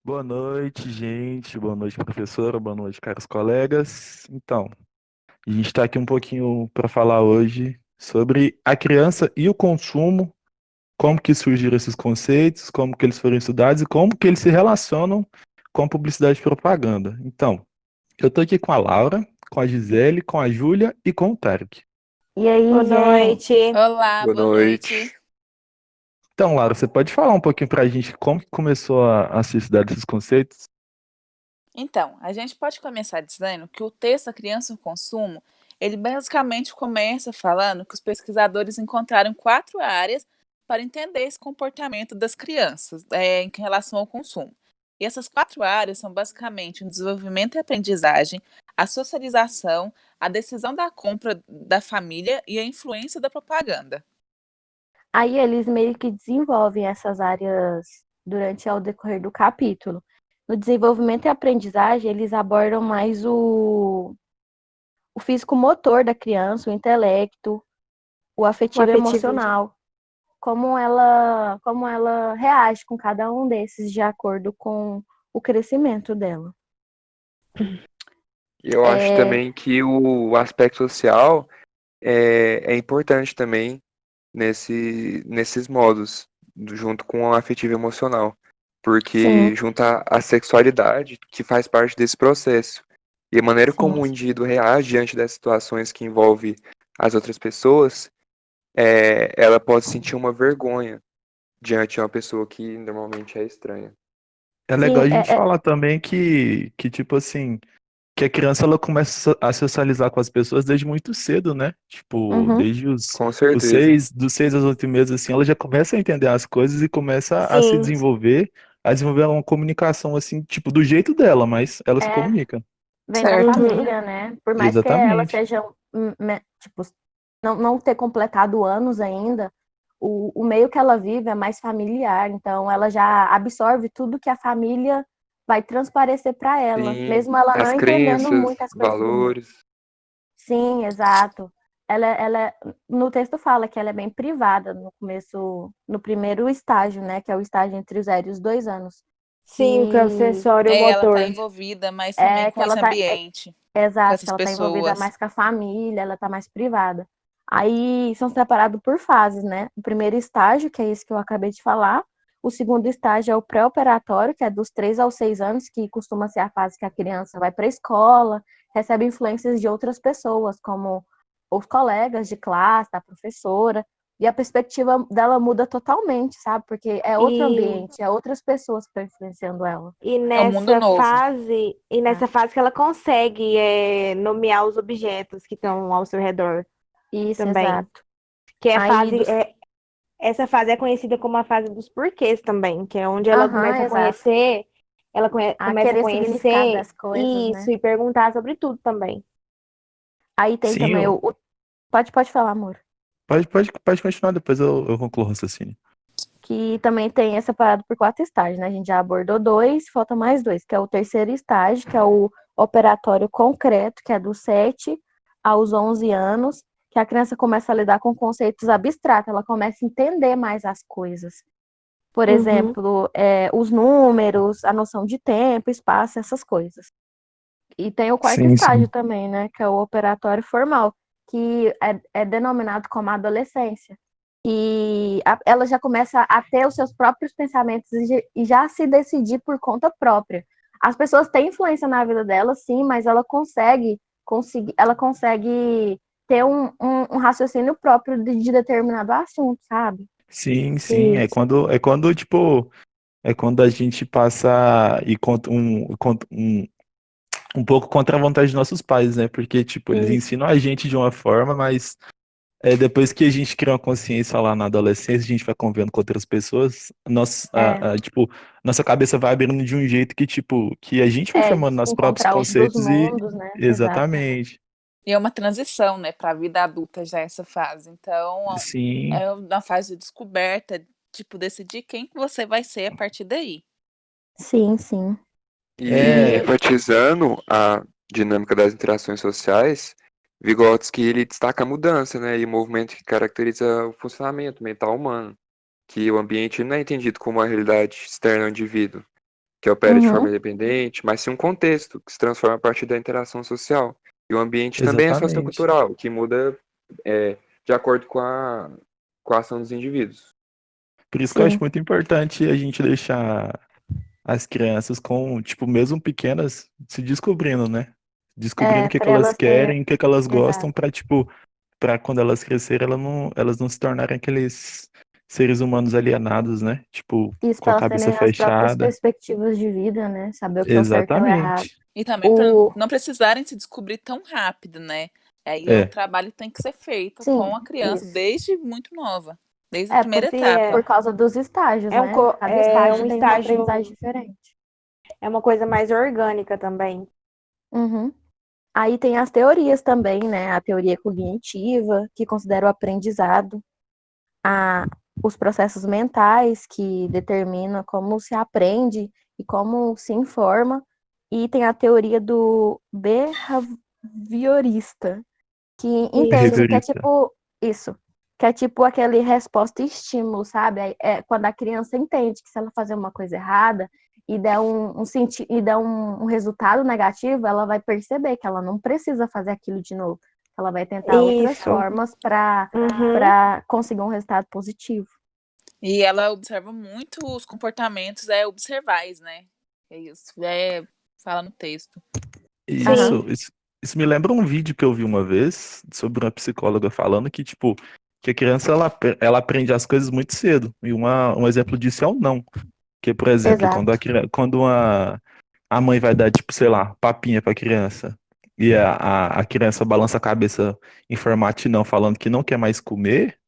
Boa noite, gente. Boa noite, professora. Boa noite, caros colegas. Então, a gente está aqui um pouquinho para falar hoje sobre a criança e o consumo, como que surgiram esses conceitos, como que eles foram estudados e como que eles se relacionam com a publicidade e propaganda. Então, eu estou aqui com a Laura, com a Gisele, com a Júlia e com o Tarek. E aí, Boa gente? noite. Olá, Boa boa noite. noite. Então, Laura, você pode falar um pouquinho para a gente como que começou a se estudar esses conceitos? Então, a gente pode começar dizendo que o texto A Criança e o Consumo, ele basicamente começa falando que os pesquisadores encontraram 4 áreas para entender esse comportamento das crianças em relação ao consumo. E essas 4 áreas são basicamente o desenvolvimento e aprendizagem, a socialização, a decisão da compra da família e a influência da propaganda. Aí eles meio que desenvolvem essas áreas durante ao decorrer do capítulo. No desenvolvimento e aprendizagem, eles abordam mais o físico motor da criança, o intelecto, o afetivo e emocional, como ela reage com cada um desses de acordo com o crescimento dela. Eu acho também que o aspecto social é importante também nesses modos, junto com o afetivo e emocional, Sim, porque junta a sexualidade, que faz parte desse processo, e a maneira como sim. o indivíduo reage diante das situações que envolvem as outras pessoas, ela pode sentir uma vergonha diante de uma pessoa que normalmente é estranha. É legal Sim, a gente falar também que tipo assim, que a criança ela começa a socializar com as pessoas desde muito cedo, né? Tipo, uhum, desde Com os certeza. seis, dos 6 aos 8 meses, assim, ela já começa a entender as coisas e começa a se Sim, desenvolver, a desenvolver uma comunicação, assim, tipo, do jeito dela, mas ela se é, comunica. vem da Certo. uhum. família, né? Por mais que ela Exatamente. seja, tipo, não ter completado anos ainda, o meio que ela vive é mais familiar, então ela já absorve tudo que a família vai transparecer para ela, Sim, mesmo ela não as entendendo crenças, muitas coisas do mundo. valores. Sim, exato. No texto fala que ela é bem privada no começo, no primeiro estágio, né? Que é o estágio entre os 0 e os 2 anos. Sim, que é o Que sensório Ela está motor. envolvida, mas também é que com ela esse tá. ambiente, com Exato, que essas ela tá envolvida pessoas. mais com a família, ela tá mais privada. Aí são separados por fases, né? O primeiro estágio, que é esse que eu acabei de falar. O segundo estágio é o pré-operatório, que é dos 3 aos 6 anos, que costuma ser a fase que a criança vai para a escola, recebe influências de outras pessoas, como os colegas de classe, da professora, e a perspectiva dela muda totalmente, sabe? Porque é outro E, ambiente, é outras pessoas que estão influenciando ela. e É um mundo nessa novo. fase, Né? que ela consegue nomear os objetos que estão ao seu redor Isso, também. exato. Que é a Aí fase, dos essa fase é conhecida como a fase dos porquês também, que é onde ela Aham, começa a exato. conhecer, A começa a querer significado conhecer das coisas, isso né? e perguntar sobre tudo também. Aí tem Sim, também Pode falar, amor. pode continuar, depois eu concluo o raciocínio. Que também tem é separado por 4 estágios, né? A gente já abordou 2, falta mais 2, que é o terceiro estágio, que é o operatório concreto, que é dos 7 aos 11 anos, que a criança começa a lidar com conceitos abstratos, ela começa a entender mais as coisas. Por Uhum. exemplo, os números, a noção de tempo, espaço, essas coisas. E tem o quarto Sim, estágio sim. também, né? Que é o operatório formal, que é denominado como adolescência. E ela já começa a ter os seus próprios pensamentos e já se decidir por conta própria. As pessoas têm influência na vida dela, sim, mas ela consegue ter um raciocínio próprio de determinado assunto, sabe? Sim, sim. Sim. É quando, tipo, é quando a gente passa e conta um pouco contra a vontade dos nossos pais, né? Porque, tipo, eles Isso. ensinam a gente de uma forma, mas depois que a gente cria uma consciência lá na adolescência, a gente vai convivendo com outras pessoas, É, tipo, nossa cabeça vai abrindo de um jeito que, tipo, que a gente vai é formando nossos próprios encontrar outros conceitos e mundos, né? Exato. exatamente. E é uma transição, né, para a vida adulta já essa fase. Então, Sim, é uma fase de descoberta, tipo, decidir quem que você vai ser a partir daí. Sim, sim. E é, E enfatizando a dinâmica das interações sociais, Vygotsky ele destaca a mudança, né, e o movimento que caracteriza o funcionamento mental humano, que o ambiente não é entendido como uma realidade externa ao indivíduo, que opera de Uhum. forma independente, mas sim um contexto que se transforma a partir da interação social. E o ambiente também é Exatamente. sociocultural, que muda de acordo com a ação dos indivíduos. Por isso que eu acho Sim. muito importante a gente deixar as crianças com, tipo, mesmo pequenas, se descobrindo, né? Descobrindo o que que Para elas elas ter. querem, o que que elas gostam, Exato. pra, tipo, pra quando elas crescerem, elas não se tornarem aqueles seres humanos alienados, né? Tipo, Isso, com para a elas cabeça terem as próprias fechada. perspectivas de vida, né? Saber o que é o certo e o errado. Exatamente. E também para O... não precisarem se descobrir tão rápido, né? Aí o É, trabalho tem que ser feito Sim, com a criança isso. desde muito nova, desde a É primeira por, Se é, etapa. por causa dos estágios, é, um, né? co- Cada é um estágio tem uma estágio, aprendizagem diferente. é uma coisa mais orgânica também. Uhum. Aí tem as teorias também, né? A teoria cognitiva, que considera o aprendizado, a, os processos mentais, que determina como se aprende e como se informa. E tem a teoria do behaviorista, que entende que é behaviorista. tipo isso, que é tipo aquele resposta e estímulo, sabe? É quando a criança entende que se ela fazer uma coisa errada e der um resultado negativo, ela vai perceber que ela não precisa fazer aquilo de novo. Ela vai tentar outras Isso. formas para Uhum. conseguir um resultado positivo. E ela observa muito os comportamentos observais, né? É isso, fala no texto. Aham. Isso, isso, isso me lembra um vídeo que eu vi uma vez sobre uma psicóloga falando que, tipo, que a criança ela aprende as coisas muito cedo. E um exemplo disso é o não. Que, por exemplo, Exato. quando a mãe vai dar, tipo, sei lá, papinha pra criança, e a criança balança a cabeça em formato de não, falando que não quer mais comer,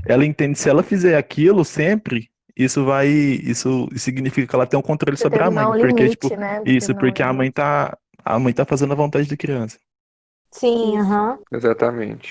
ela entende se ela fizer aquilo sempre, isso significa que ela tem um controle sobre a Determinar mãe, um porque, tipo, limite, né? isso, Determinar um porque limite. a mãe tá fazendo a vontade da criança. Sim, Isso. aham. Exatamente.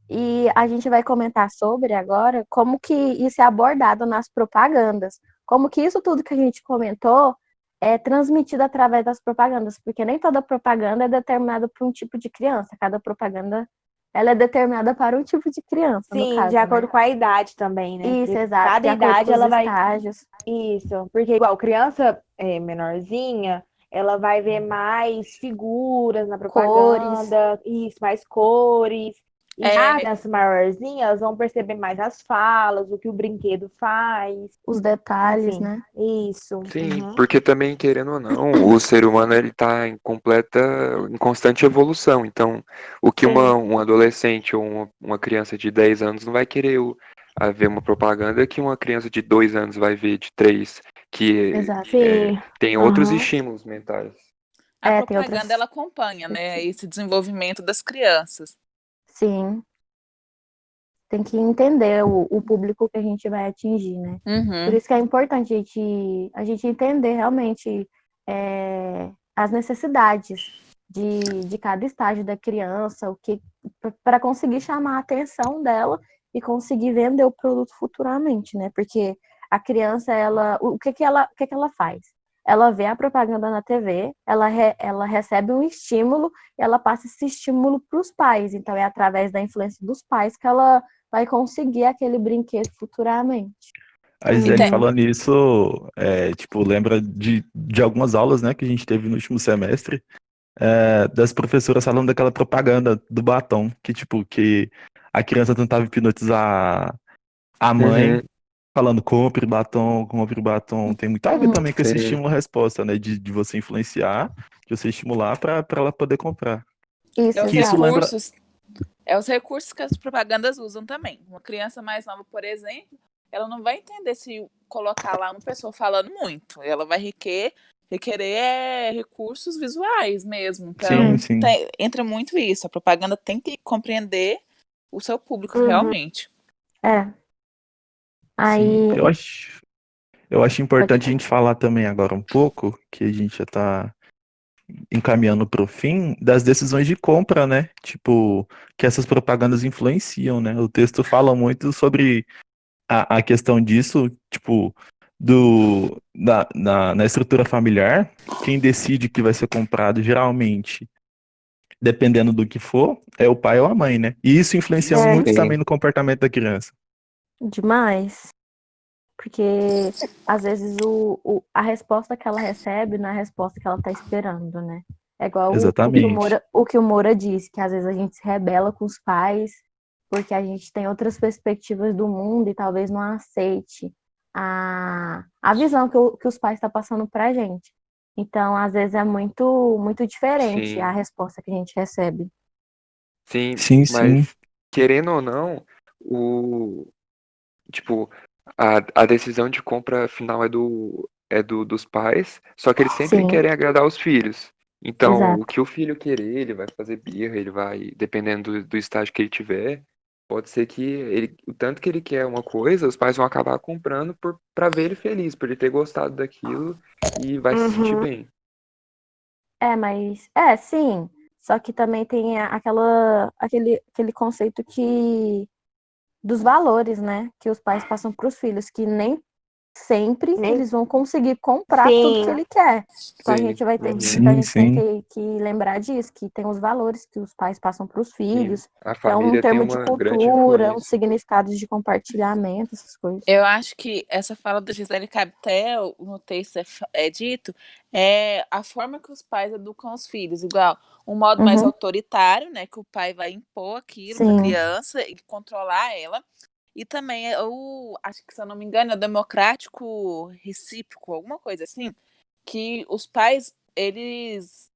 E a gente vai comentar sobre agora como que isso é abordado nas propagandas. Como que isso tudo que a gente comentou é transmitido através das propagandas, porque nem toda propaganda é determinada para um tipo de criança. Cada propaganda ela é determinada para um tipo de criança, no Sim, de caso, né? acordo com a idade também, né? Isso, Porque exato, cada de acordo com idade os ela vai. estágios, Isso, porque igual criança menorzinha, ela vai ver mais figuras na cores, propaganda, isso, mais cores. E já É, crianças maiorzinhas vão perceber mais as falas, o que o brinquedo faz, os detalhes, enfim, né? isso. Sim, Uhum. porque também, querendo ou não, o ser humano ele está em constante evolução. Então, o que Sim, um adolescente ou uma criança de 10 anos não vai querer ver uma propaganda que uma criança de 2 anos vai ver de 3 que Exato. sim, tem outros aham, estímulos mentais. a Tem propaganda ela outras. acompanha, né, esse desenvolvimento das crianças. Sim, tem que entender o público que a gente vai atingir, né? Por Uhum. isso que é importante a gente entender realmente as necessidades de cada estágio da criança, o que para conseguir chamar a atenção dela e conseguir vender o produto futuramente, né? Porque a criança, o que que ela faz? Ela vê a propaganda na TV, ela recebe um estímulo e ela passa esse estímulo para os pais. Então, é através da influência dos pais que ela vai conseguir aquele brinquedo futuramente. A E Gisele tem, uhum. falando isso, tipo, lembra de algumas aulas, né, que a gente teve no último semestre, das professoras falando daquela propaganda do batom, que, tipo, que a criança tentava hipnotizar a mãe, Uhum, falando, compre batom, compre batom. Tem muito a ver também com esse sim, estímulo-resposta, né, de você influenciar, de você estimular para ela poder comprar. é Isso, os Que isso exato. lembra, recursos, é os recursos que as propagandas usam também. Uma criança mais nova, por exemplo, ela não vai entender se colocar lá uma pessoa falando muito. Ela vai requerer recursos visuais mesmo. sim, Sim. Então, sim. entra muito isso. A propaganda tem que compreender o seu público Uhum. realmente. É. Sim, Aí, eu acho pode importante a falar. gente falar também agora um pouco, que a gente já está encaminhando para o fim, das decisões de compra, né? Tipo, que essas propagandas influenciam, né? O texto fala muito sobre a questão disso, tipo, na estrutura familiar, quem decide que vai ser comprado, geralmente, dependendo do que for, é o pai ou a mãe, né? E isso influencia É, muito sim. também no comportamento da criança. demais. Porque às vezes a resposta que ela recebe não é a resposta que ela está esperando, né? É igual Exatamente. o que o Moura disse, que às vezes a gente se rebela com os pais porque a gente tem outras perspectivas do mundo e talvez não aceite a visão que os pais estão passando pra gente. Então, às vezes é muito diferente a Sim, resposta que a gente recebe. sim, Sim, sim. mas querendo ou não, o, tipo, a decisão de compra final dos pais, só que eles sempre Sim, querem agradar os filhos. Então, o exato. que o filho querer, ele vai fazer birra, ele vai, dependendo do estágio que ele tiver, pode ser que o tanto que ele quer uma coisa, os pais vão acabar comprando pra ver ele feliz, por ele ter gostado daquilo e vai se sentir Uhum. bem. Mas sim. Só que também tem aquele conceito dos valores, né? Que os pais passam para os filhos, que nem sempre Nem... eles vão conseguir comprar tudo que Sim. ele quer. Então a Sim. gente vai ter, Uhum. então a Sim, gente tem sim. que lembrar disso, que tem os valores que os pais passam para os Sim. filhos, A que é um família tem termo de uma grande cultura, uns influência. significados de compartilhamento, essas coisas. Eu acho que essa fala da Gisele Capitel, no texto é dito, é a forma que os pais educam os filhos, igual um modo mais Uhum, autoritário, né, que o pai vai impor aquilo para a sim, criança e controlar ela, e também acho que se eu não me engano, é o democrático recíproco, alguma coisa assim, que os pais, eles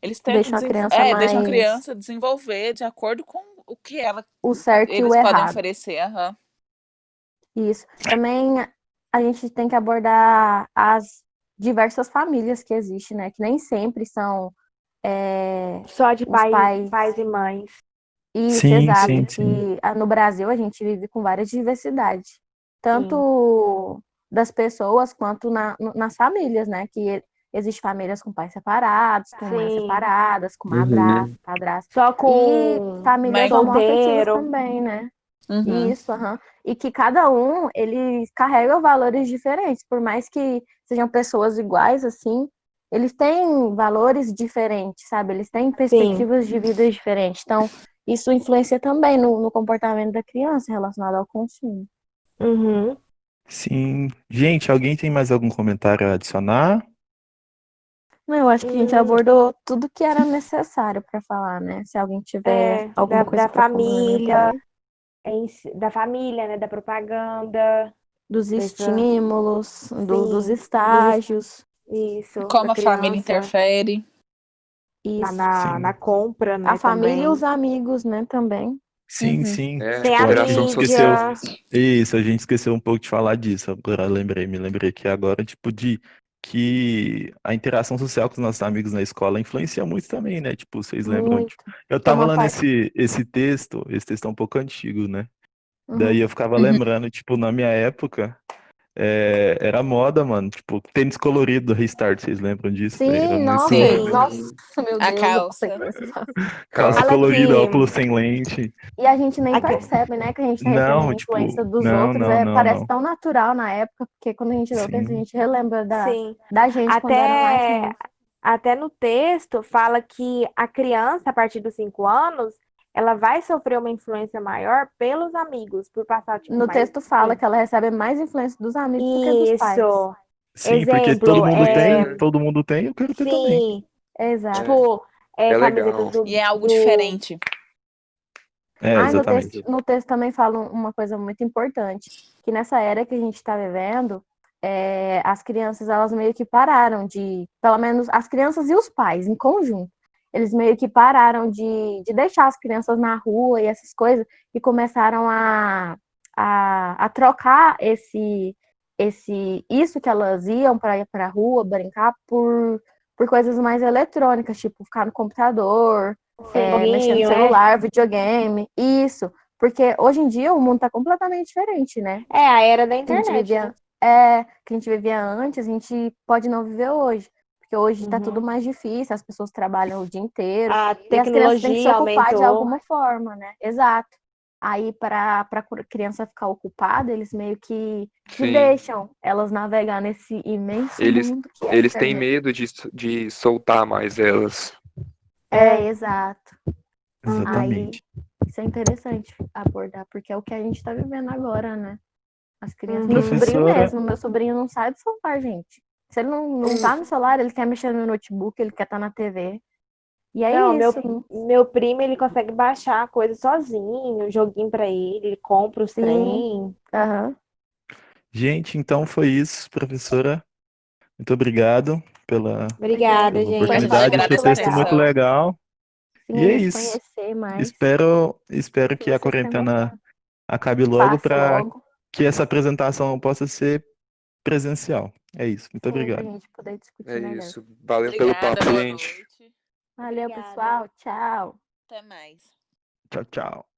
tentam deixam a criança deixam a mais criança desenvolver de acordo com o que o certo e o eles podem errado. oferecer. Aham. Isso. Também a gente tem que abordar as diversas famílias que existem, né? Que nem sempre são Só de os pais. pais e mães. Isso, Sim, exato. sim, Que sim. no Brasil a gente vive com várias diversidades, Sim. tanto das pessoas quanto nas famílias, né? Que existem famílias com pais separados, com mães Sim. separadas, com Uhum. madrasto, padrasto, Só e com famílias Mas, homoafetivas solteiro. também, né? uhum. Isso, aham. E que cada um, eles carregam valores diferentes, por mais que sejam pessoas iguais, assim, eles têm valores diferentes, sabe? Eles têm Sim. perspectivas de vida diferentes. Então, isso influencia também no comportamento da criança relacionado ao consumo. Uhum. Sim. Gente, alguém tem mais algum comentário a adicionar? Não, eu acho que a gente Hum, abordou tudo que era necessário para falar, né? Se alguém tiver alguma coisa da para complementar, família, da família, né? Da propaganda, dos dessa, estímulos, dos sim, estágios, isso, da Como a família criança, interfere. isso. na Sim. compra, A né, família e também. os amigos, né, também. Sim, Uhum. sim. É, Tem a Tipo, a gente interação esqueceu. social. mídia, Isso, a gente esqueceu um pouco de falar disso. Agora me lembrei que agora, tipo, de que a interação social com os nossos amigos na escola influencia muito também, né? Tipo, vocês lembram? Muito. Tipo, eu tava Toma lendo parte. esse texto é um pouco antigo, né? Daí Uhum. eu ficava Uhum. lembrando, tipo, na minha época, era moda, mano. Tipo, tênis colorido do Restart, vocês lembram disso? Daí era Sim, muito. nossa, Sim, sim. nossa, meu a Deus, eu passei calça. por essa fase. Calça Calça. Fala colorida, que óculos sem lente. E a gente nem aqui, percebe, né, que a gente tá recebendo Não, tipo, influência dos não, outros. não, não, Parece não. tão natural na época, porque quando a gente lê o texto, a Sim, gente relembra sim. da gente quando era mais Até, novo. até no texto fala que a criança, a partir dos 5 anos, ela vai sofrer uma influência maior pelos amigos, por passar, tipo, No mais texto fala que tempo. ela recebe mais influência dos amigos do que dos pais. Isso. sim, porque Exemplo, Pois é, todo mundo tem, eu quero ter também. sim, Exato. é, tipo, é camisetas legal. E é algo do, diferente. É, Ah, exatamente. no texto também fala uma coisa muito importante, que nessa era que a gente está vivendo, as crianças, elas meio que pararam pelo menos as crianças e os pais, em conjunto, eles meio que pararam de deixar as crianças na rua e essas coisas, e começaram a trocar isso que elas iam para ir para a rua, brincar, por coisas mais eletrônicas, tipo ficar no computador, mexer no joguinho, celular, videogame, isso. Porque hoje em dia o mundo está completamente diferente, né? é a era da Que a gente internet, né? vivia, que a gente vivia antes, a gente pode não viver hoje. Porque hoje está tudo Uhum. mais difícil, as pessoas trabalham o dia inteiro, A e as crianças têm que se tecnologia ocupar de aumentou. alguma forma, né? Exato. Aí, para a criança ficar ocupada, eles meio que Sim. deixam elas navegar nesse imenso Eles, mundo que é a eles têm internet. medo de soltar mais elas. Exato. Uhum. Aí, Exatamente. isso é interessante abordar, porque é o que a gente está vivendo agora, né? As crianças, Uhum. meu sobrinho Professora- mesmo, meu sobrinho não sai do sofá, gente. Se ele não tá no celular, ele quer mexer no notebook, ele quer estar na TV. E é Não, isso. meu primo, ele consegue baixar a coisa sozinho, joguinho pra ele compra os Sim. trem. Aham. Gente, então foi isso, professora. Muito obrigado pela Obrigada, pela gente. oportunidade. Achei o Agradeço a texto muito atenção. legal. Sim, E é a gente isso. conhecer mais. Espero Que que a vocês tenham quarentena gostado. acabe logo Passe para logo. que essa apresentação possa ser presencial. É isso. Muito Sim, pra obrigado. gente poder discutir É melhor. isso. Valeu pelo Obrigada, papo, boa gente. noite. Valeu, Obrigada. pessoal. Tchau. Até mais. Tchau, tchau.